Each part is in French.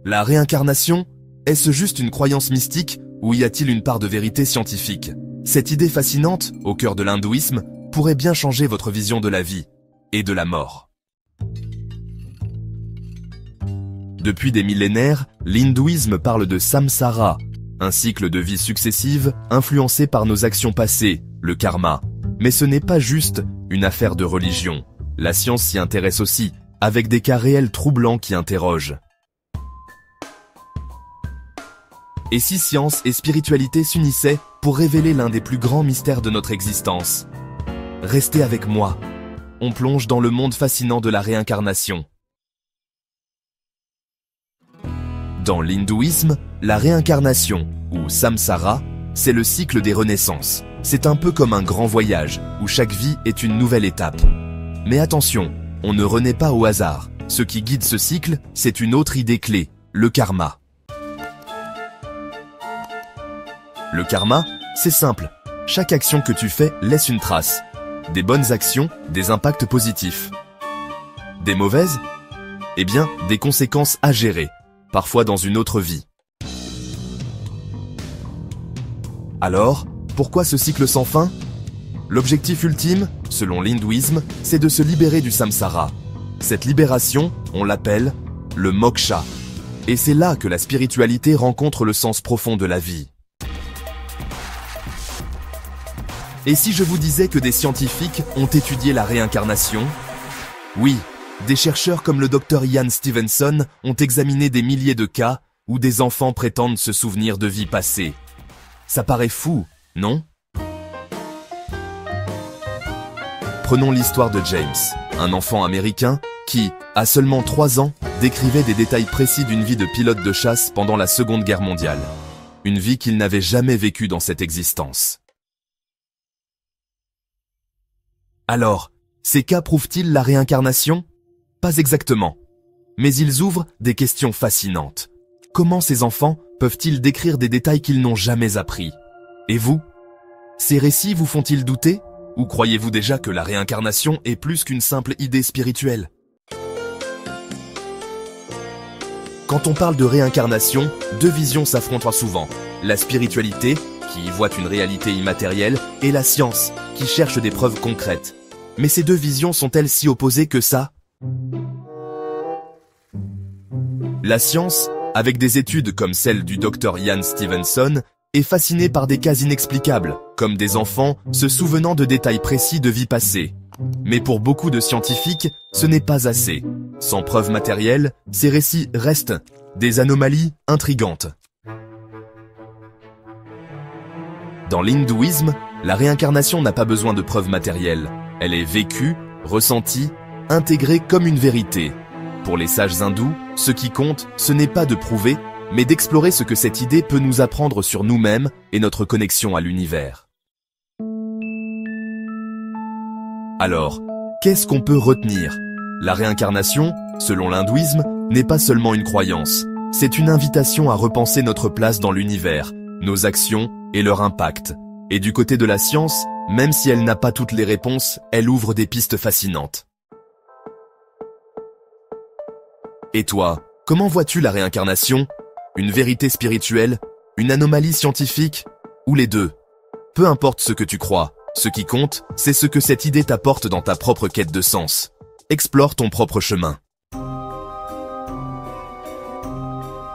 La réincarnation, est-ce juste une croyance mystique ou y a-t-il une part de vérité scientifique? Cette idée fascinante, au cœur de l'hindouisme, pourrait bien changer votre vision de la vie et de la mort. Depuis des millénaires, l'hindouisme parle de samsara, un cycle de vie successive influencé par nos actions passées, le karma. Mais ce n'est pas juste une affaire de religion. La science s'y intéresse aussi, avec des cas réels troublants qui interrogent. Et si science et spiritualité s'unissaient pour révéler l'un des plus grands mystères de notre existence? Restez avec moi. On plonge dans le monde fascinant de la réincarnation. Dans l'hindouisme, la réincarnation, ou samsara, c'est le cycle des renaissances. C'est un peu comme un grand voyage, où chaque vie est une nouvelle étape. Mais attention, on ne renaît pas au hasard. Ce qui guide ce cycle, c'est une autre idée clé, le karma. Le karma, c'est simple. Chaque action que tu fais laisse une trace. Des bonnes actions, des impacts positifs. Des mauvaises? Eh bien, des conséquences à gérer, parfois dans une autre vie. Alors, pourquoi ce cycle sans fin? L'objectif ultime, selon l'hindouisme, c'est de se libérer du samsara. Cette libération, on l'appelle le moksha. Et c'est là que la spiritualité rencontre le sens profond de la vie. Et si je vous disais que des scientifiques ont étudié la réincarnation? Oui, des chercheurs comme le Dr Ian Stevenson ont examiné des milliers de cas où des enfants prétendent se souvenir de vies passées. Ça paraît fou, non? Prenons l'histoire de James, un enfant américain qui, à seulement 3 ans, décrivait des détails précis d'une vie de pilote de chasse pendant la Seconde Guerre mondiale. Une vie qu'il n'avait jamais vécue dans cette existence. Alors, ces cas prouvent-ils la réincarnation? Pas exactement. Mais ils ouvrent des questions fascinantes. Comment ces enfants peuvent-ils décrire des détails qu'ils n'ont jamais appris? Et vous? Ces récits vous font-ils douter? Ou croyez-vous déjà que la réincarnation est plus qu'une simple idée spirituelle? Quand on parle de réincarnation, deux visions s'affrontent souvent. La spiritualité, qui y voit une réalité immatérielle, et la science, qui cherche des preuves concrètes. Mais ces deux visions sont-elles si opposées que ça? La science, avec des études comme celle du Dr Ian Stevenson, est fascinée par des cas inexplicables, comme des enfants se souvenant de détails précis de vies passées. Mais pour beaucoup de scientifiques, ce n'est pas assez. Sans preuves matérielles, ces récits restent des anomalies intrigantes. Dans l'hindouisme, la réincarnation n'a pas besoin de preuves matérielles. Elle est vécue, ressentie, intégrée comme une vérité. Pour les sages hindous, ce qui compte, ce n'est pas de prouver, mais d'explorer ce que cette idée peut nous apprendre sur nous-mêmes et notre connexion à l'univers. Alors, qu'est-ce qu'on peut retenir? La réincarnation, selon l'hindouisme, n'est pas seulement une croyance. C'est une invitation à repenser notre place dans l'univers, nos actions et leur impact. Et du côté de la science, même si elle n'a pas toutes les réponses, elle ouvre des pistes fascinantes. Et toi, comment vois-tu la réincarnation? Une vérité spirituelle? Une anomalie scientifique? Ou les deux? Peu importe ce que tu crois, ce qui compte, c'est ce que cette idée t'apporte dans ta propre quête de sens. Explore ton propre chemin.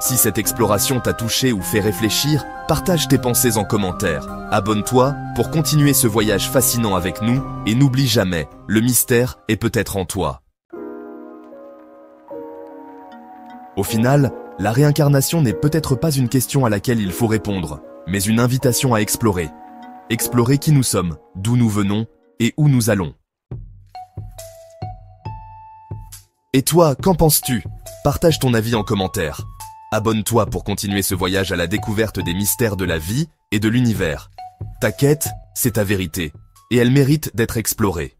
Si cette exploration t'a touché ou fait réfléchir, partage tes pensées en commentaire. Abonne-toi pour continuer ce voyage fascinant avec nous et n'oublie jamais, le mystère est peut-être en toi. Au final, la réincarnation n'est peut-être pas une question à laquelle il faut répondre, mais une invitation à explorer. Explorer qui nous sommes, d'où nous venons et où nous allons. Et toi, qu'en penses-tu? Partage ton avis en commentaire. Abonne-toi pour continuer ce voyage à la découverte des mystères de la vie et de l'univers. Ta quête, c'est ta vérité, et elle mérite d'être explorée.